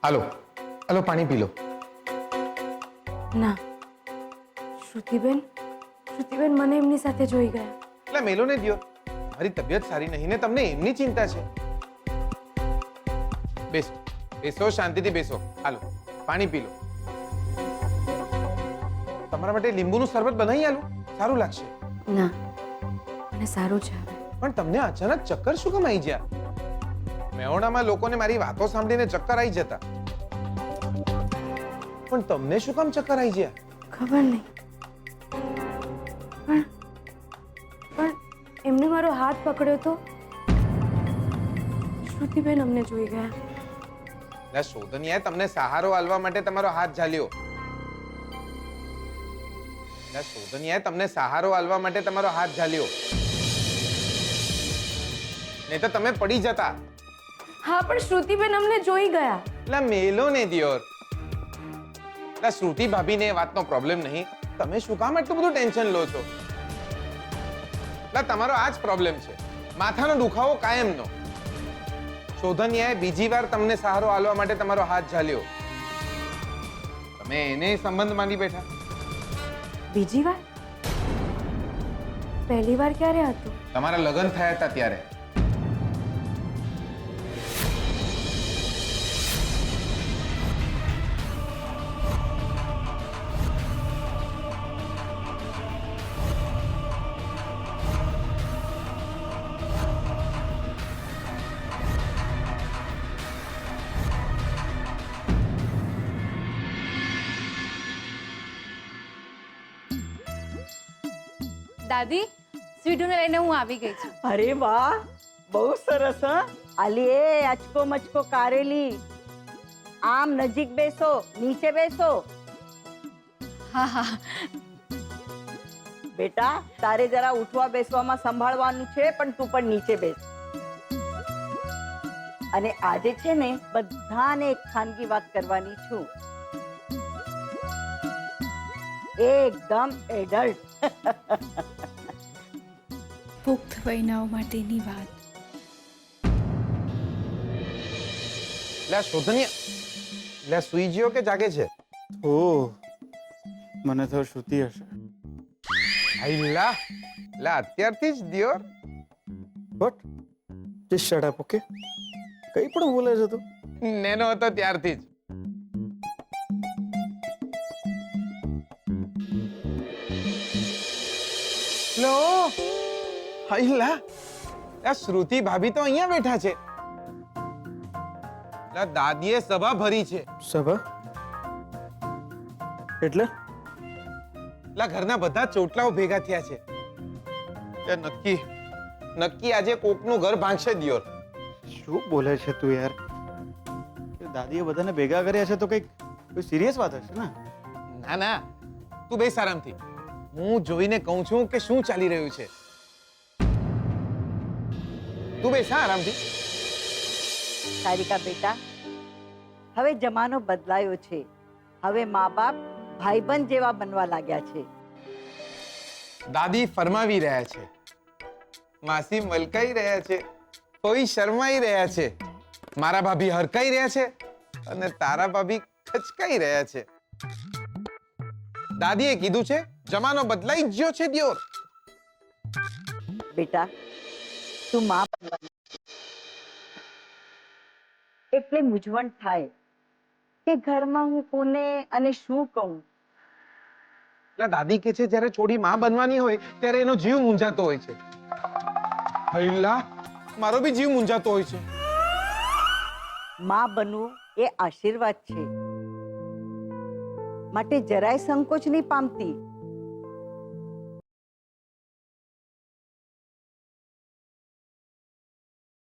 હાલો હાલો, પાણી પી લો. ના, શ્રુતિબેન મને એમની સાથે જોઈ ગયા. એટલે મેલો ને દ્યો, મારી તબિયત સારી નહીં ને તમને એમની ચિંતા છે. બેસો બેસો, શાંતિથી બેસો. હાલો પાણી પી લો. તમારા માટે લીંબુનું શરબત બનાવી આલું, સારું લાગશે. ના, મને સારું છે હવે. પણ તમને અચાનક ચક્કર શું કેમ આવી ગયા? મેહોણામાં લોકોને મારી વાતો સાંભળીને ચક્કર આવી જતા, પણ તમને શું કામ ચક્કર આવી ગયા? ખબર નહીં, પણ એમને મારો હાથ પકડ્યો તો શ્રુતિબેન અમને જોઈ ગયા. એટલે શોધનિયાએ તમને સહારો આલવા માટે તમારો હાથ ઝાલ્યો. એટલે શોધનિયાએ તમને સહારો આલવા માટે તમારો હાથ ઝાલ્યો, નહીં તો તમે પડી જતા. હા, પણ શ્રુતિબેન અમને જોઈ ગયા. એટલે મેલો ને દિયોર. એટલે શ્રુતિ ભાભીને એ વાતનો પ્રોબ્લેમ નહીં, તમે શું કામ આટલું બધું ટેન્શન લો છો? એટલે તમારો આ જ પ્રોબ્લેમ છે, માથાનો દુખાવો કાયમનો. શોધનિયાએ બીજી વાર તમને સહારો આલવા માટે તમારો હાથ ઝાલ્યો, તમે એને સંબંધ માની બેઠા. બીજી વાર? પહેલી વાર ક્યારે હતું? તમારા લગ્ન થયા હતા ત્યારે. દાદી, સ્વીટુને લઈને હું આવી ગઈ છું. અરે વાહ, બહુ સરસ. આલી એ અચકો મચકો કારેલી. આમ નજીક બેસો, નીચે બેસો. હા હા. બેટા, તારે જરા ઉઠવા બેસવામાં સંભાળવાનું છે, પણ તું પણ નીચે બેસ. અને આજે છે ને બધાને એક ખાનગી વાત કરવાની છું, એકદમ એડલ્ટ. પુખ્ત વયનાઓ માટેની વાત. લે શોધનિયા, લે સુઈ ગયો કે જાગે છે? ઓહ, મને તો શ્રુતિ હશે. આઈલા, લે અત્યારથી જ દિયોર. But just shut up, okay? કઈ પણ બોલે છે તું? નેનો હતો ત્યારથી જ. લો, આઈલા, આ શ્રુતિ ભાભી તો અહીંયા બેઠા છે. લા દાદીએ સભા ભરી છે. સભા એટલે? લા ઘરના બધા ચોટલાઓ ભેગા થયા છે. એ નક્કી આજે કોકનું ઘર ભાંગશે દિયોર. શું બોલે છે તું યાર? દાદીએ બધાને ભેગા કર્યા છે તો કઈક કોઈ સિરિયસ વાત હશે ને? ના ના, તું બેસ આરામથી. હું જોઈને કહું છું કે શું ચાલી રહ્યું છે. તું બેસ હા આરામથી. સારિકા બેટા, હવે જમાનો બદલાયો છે. હવે મા બાપ ભાઈબંધ જેવા બનવા લાગ્યા છે. દાદી ફરમાવી રહ્યા છે, માસી મલકાઈ રહ્યા છે, કોઈ શરમાઈ રહ્યા છે, મારા ભાભી હરકાઈ રહ્યા છે અને તારા ભાભી ખચકાઈ રહ્યા છે. દાદીએ કીધું છે જમાનો બદલાઈ જ ગયો છે દિયોર. બેટા, તું મા એટલે મૂંઝવણ થાય કે ઘરમાં હું કોને અને શું કહું. એટલે દાદી કે છે જ્યારે છોડી માં બનવાની હોય ત્યારે એનો જીવ મૂંઝાતો હોય છે. હૈલા, મારો બી જીવ મૂંઝાતો હોય છે. મા બનવું એ આશીર્વાદ છે, માટે જરાય સંકોચ નહીં પામતી.